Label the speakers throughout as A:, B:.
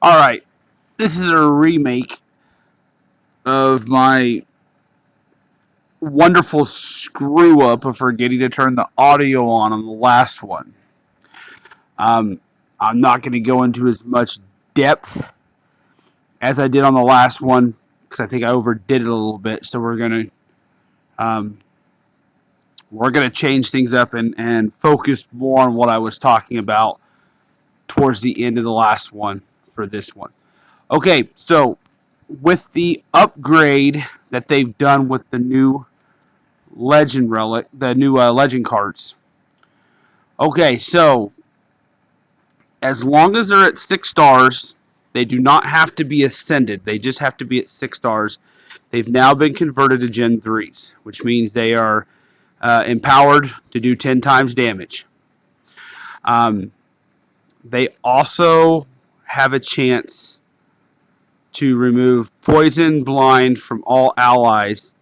A: Alright, this is a remake of my wonderful screw up of forgetting to turn the audio on the last one. Um, I'm not going to go into as much depth as I did on the last one because I think I overdid it a little bit. So um, we're gonna change things up and focus more on what I was talking about towards the end of the last one for this one. Okay, so with the upgrade that they've done with the new legend relic, the new legend cards. Okay, so as long as they're at 6 stars, they do not have to be ascended. They just have to be at 6 stars. They've now been converted to Gen 3s, which means they are empowered to do 10 times damage. Um, they also have a chance to remove poison, blind from all allies,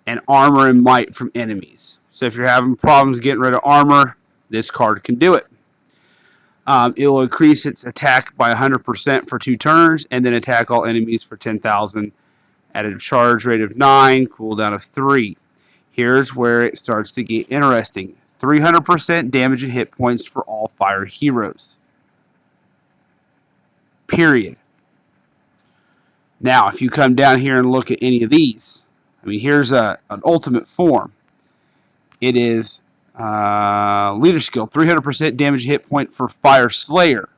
A: and armor and might from enemies. So if you're having problems getting rid of armor, this card can do it. It will increase its attack by 100% for 2 turns, and then attack all enemies for 10,000 at a charge rate of 9, cooldown of 3. Here's where it starts to get interesting. 300% damage and hit points for all fire heroes. Period. Now, if you come down here and look at any of these, I mean, here's an ultimate form. It is leader skill, 300% damage hit point for Fire Slayer.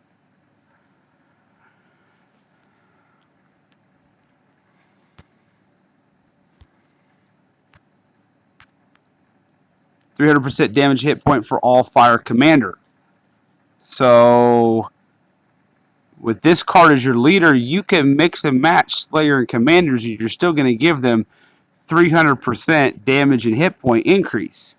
A: %300% damage hit point for all Fire Commander. So, with this card as your leader, you can mix and match Slayer and Commanders, and you're still going to give them 300% damage and hit point increase.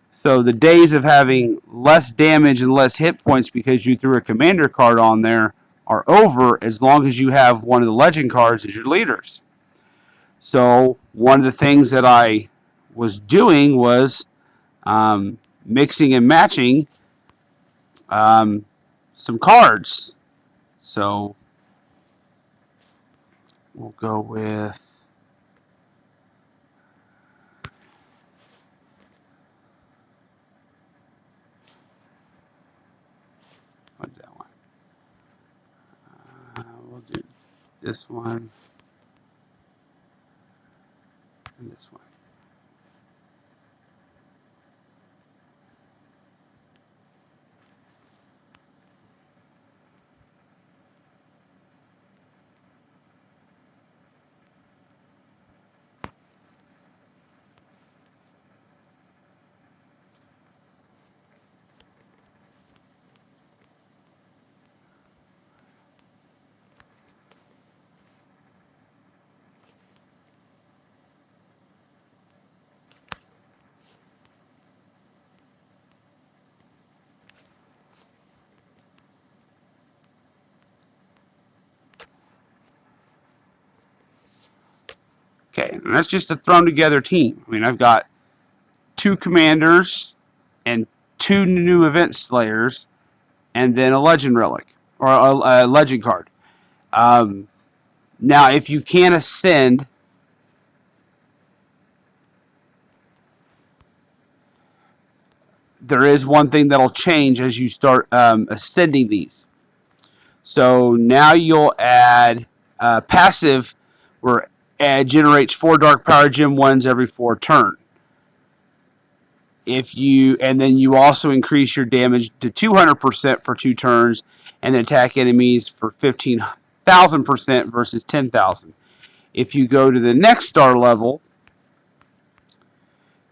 A: So the days of having less damage and less hit points because you threw a commander card on there are over as long as you have one of the legend cards as your leaders. So one of the things that I was doing was mixing and matching some cards. So we'll go with... what's that one? We'll do this one and this one. Okay, and that's just a thrown together team. I mean, I've got 2 commanders and 2 new event slayers, and then a legend relic or a legend card. Now, if you can ascend, there is one thing that'll change as you start ascending these. So now you'll add passive where generates 4 dark power gem 1s every 4 turn. And then you also increase your damage to 200% for 2 turns and attack enemies for 15,000% versus 10,000. If you go to the next star level,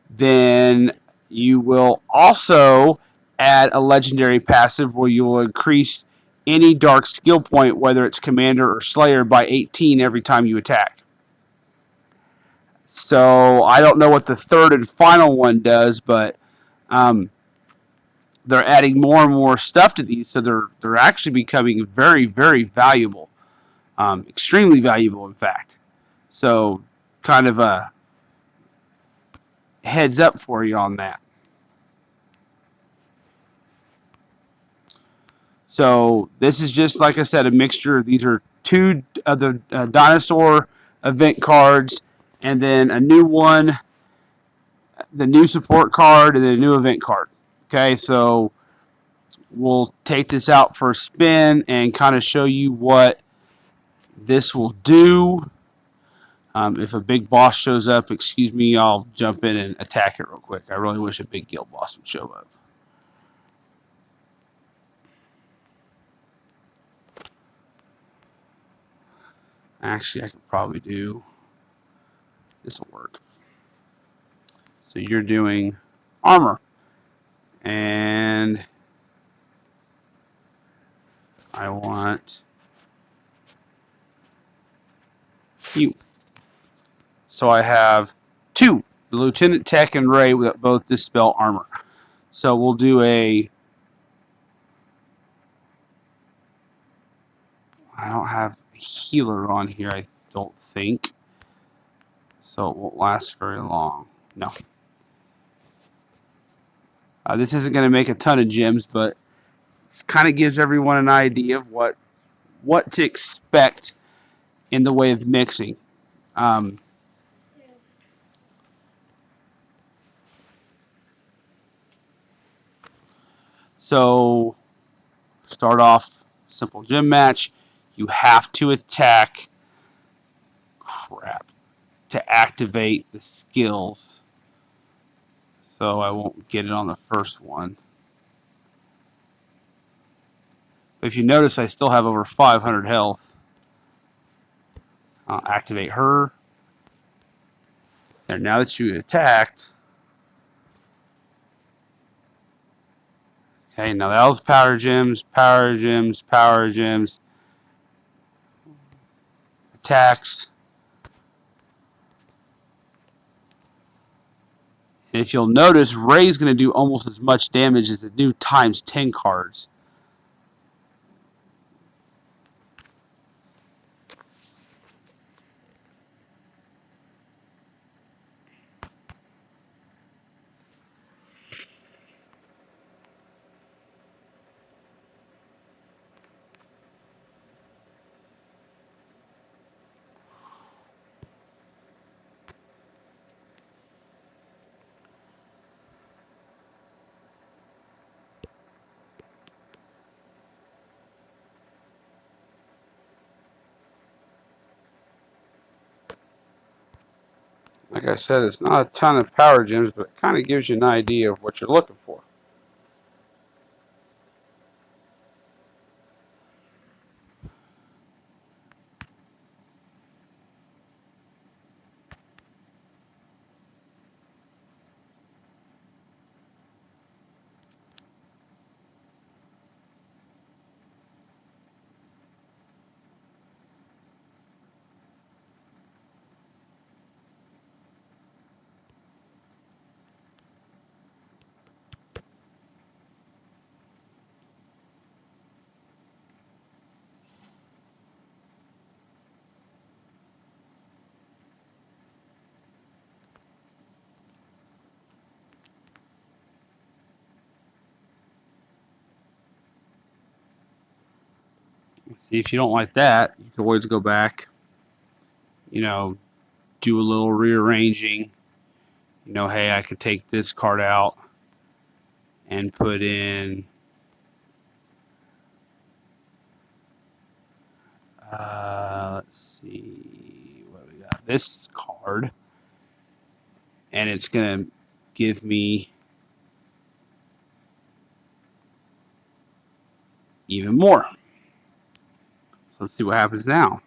A: then you will also add a legendary passive where you will increase any dark skill point, whether it's commander or slayer, by 18 every time you attack. So I don't know what the third and final one does, but they're adding more and more stuff to these, so they're actually becoming very, very valuable, extremely valuable, in fact. So kind of a heads up for you on that. So this is just, like I said, a mixture. These are two of the dinosaur event cards, and then a new one, the new support card, and then a new event card. Okay, so we'll take this out for a spin and kind of show you what this will do. If a big boss shows up, excuse me, I'll jump in and attack it real quick. I really wish a big guild boss would show up. Actually, I could probably do this will work. So you're doing armor, and I want you. So I have two, the Lieutenant Tech and Ray, that both dispel armor. So we'll do a. I don't have a healer on here, I don't think. So it won't last very long. No. This isn't going to make a ton of gems, but it kind of gives everyone an idea of what to expect in the way of mixing. So start off simple gym match. You have to attack. Crap. To activate the skills. So I won't get it on the first one. But if you notice, I still have over 500 health. I'll activate her. And now that you attacked. Okay, now that was power gems, power gems, power gems. Attacks. And if you'll notice, Ray's going to do almost as much damage as the new times 10 cards. Like I said, it's not a ton of power gems, but it kind of gives you an idea of what you're looking for. See, if you don't like that, you can always go back, do a little rearranging. Hey, I could take this card out and put in let's see what we got. This card, and it's gonna give me even more. So let's see what happens now.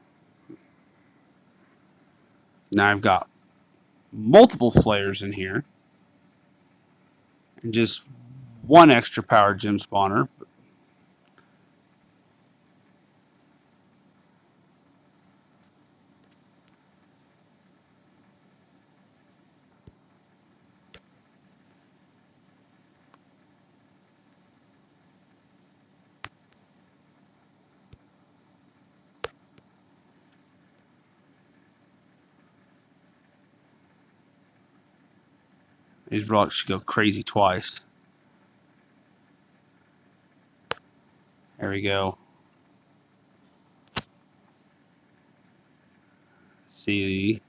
A: Now I've got multiple Slayers in here, and just one extra power gem spawner. These rocks should go crazy twice. There we go. See,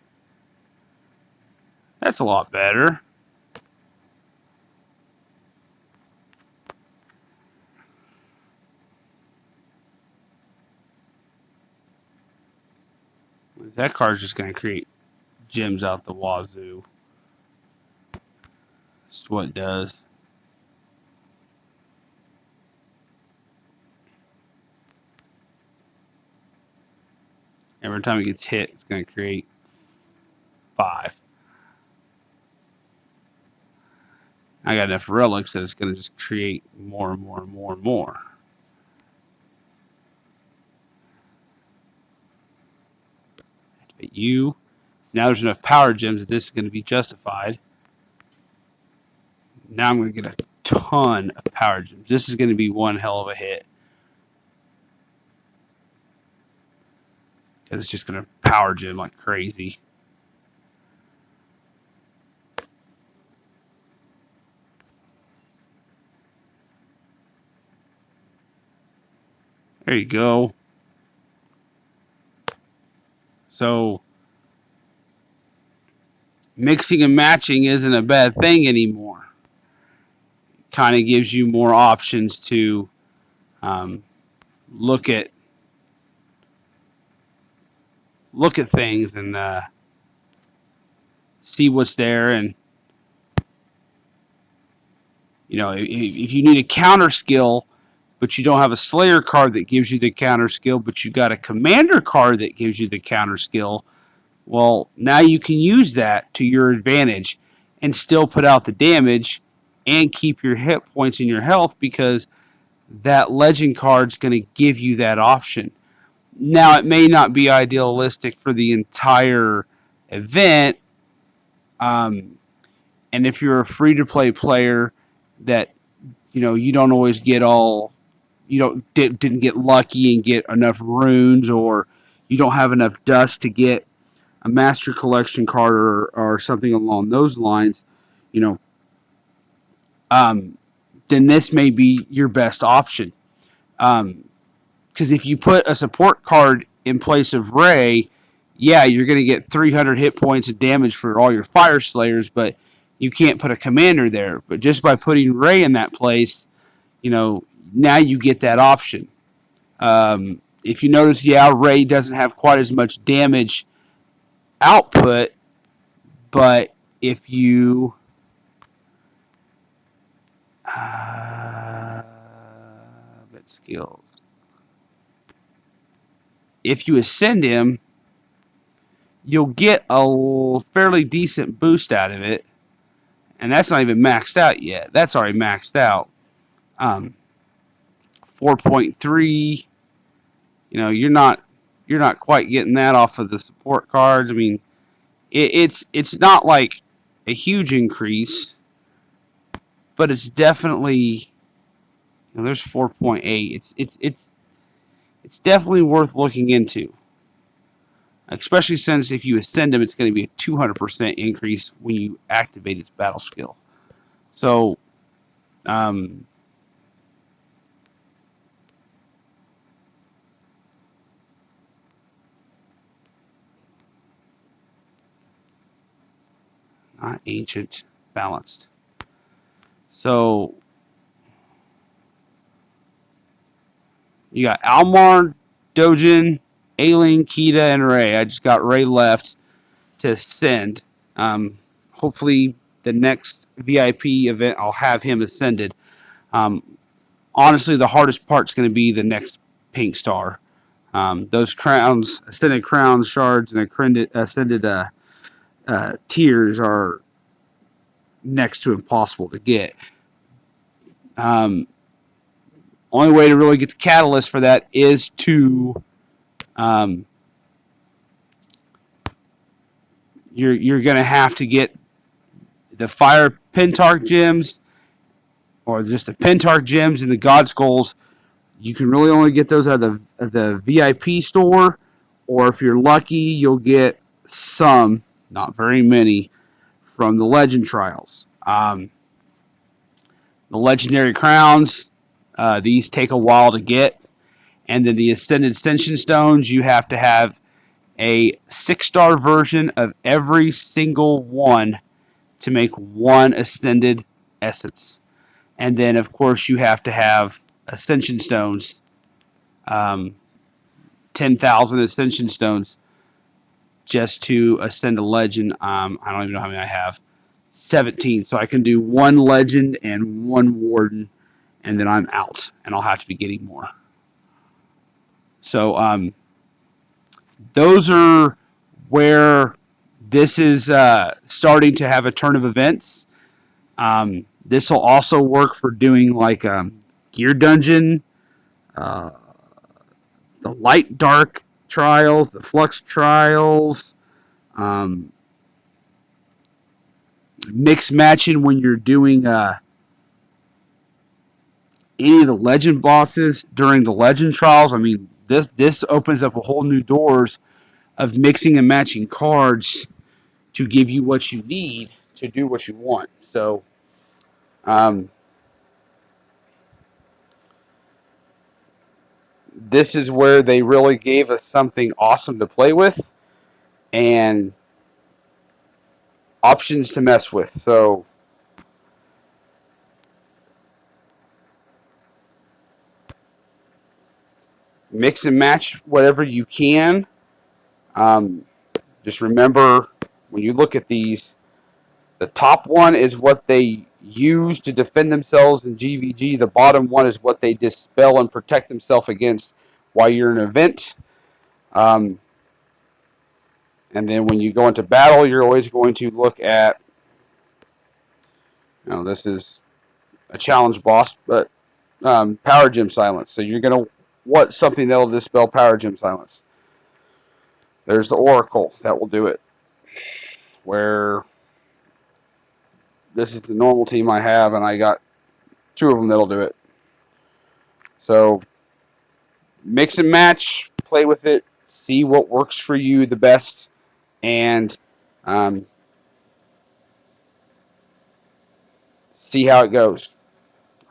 A: that's a lot better. That card's just going to create gems out the wazoo. That's what it does. Every time it gets hit, it's going to create 5. I got enough relics that it's going to just create more and more and more and more. Activate you. So now there's enough power gems that this is going to be justified. Now I'm going to get a ton of power gems. This is going to be one hell of a hit. Because it's just going to power gem like crazy. There you go. So mixing and matching isn't a bad thing anymore. Kind of gives you more options to look at things and see what's there. And you know, if you need a counter skill, but you don't have a Slayer card that gives you the counter skill, but you got a Commander card that gives you the counter skill, well, now you can use that to your advantage and still put out the damage and keep your hit points and your health, because that legend card's going to give you that option. Now, it may not be idealistic for the entire event, and if you're a free-to-play player that, you know, you don't always get all, you didn't get lucky and get enough runes, or you don't have enough dust to get a Master Collection card or something along those lines, you know, then this may be your best option. Because if you put a support card in place of Ray, yeah, you're going to get 300 hit points of damage for all your Fire Slayers, but you can't put a Commander there. But just by putting Ray in that place, you know, now you get that option. If you notice, yeah, Ray doesn't have quite as much damage output, but if you skill, if you ascend him, you'll get a fairly decent boost out of it, and that's not even maxed out yet. That's already maxed out. 4.3. You know, you're not quite getting that off of the support cards. I mean, it's not like a huge increase, but it's definitely, you know, there's 4.8. It's definitely worth looking into, especially since if you ascend him, it's going to be a 200% increase when you activate its battle skill. So, not ancient, balanced. So you got Almar, Dojin, Aileen, Kita, and Ray. I just got Ray left to send. Hopefully the next VIP event I'll have him ascended. Honestly, the hardest part's going to be the next pink star. Those crowns, ascended crowns, shards, and ascended tiers are next to impossible to get. Only way to really get the catalyst for that is to you're going to have to get the Fire Pentarch gems, or just the Pentarch gems and the God Skulls. You can really only get those out of the VIP store, or if you're lucky, you'll get some, not very many, from the Legend Trials. The Legendary Crowns, these take a while to get. And then the Ascended Ascension Stones, you have to have a 6-star version of every single one to make one Ascended Essence. And then, of course, you have to have Ascension Stones, 10,000 Ascension Stones just to ascend a legend. I don't even know how many I have. 17. So I can do one legend and one warden, and then I'm out, and I'll have to be getting more. So those are where this is starting to have a turn of events. This will also work for doing like Gear Dungeon, the Light Dark trials, the Flux trials, mix matching when you're doing any of the legend bosses during the legend trials. I mean, this opens up a whole new doors of mixing and matching cards to give you what you need to do what you want. So this is where they really gave us something awesome to play with and options to mess with. So mix and match whatever you can. Just remember, when you look at these, the top one is what they use to defend themselves in GVG. The bottom one is what they dispel and protect themselves against while you're in an event. And then when you go into battle, you're always going to look at, this is a challenge boss, but Power Gem Silence. So you're going to want something that will dispel Power Gem Silence. There's the Oracle that will do it. Where this is the normal team I have, and I got 2 of them that'll do it. So mix and match, play with it, see what works for you the best, and see how it goes.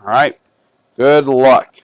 A: All right. Good luck.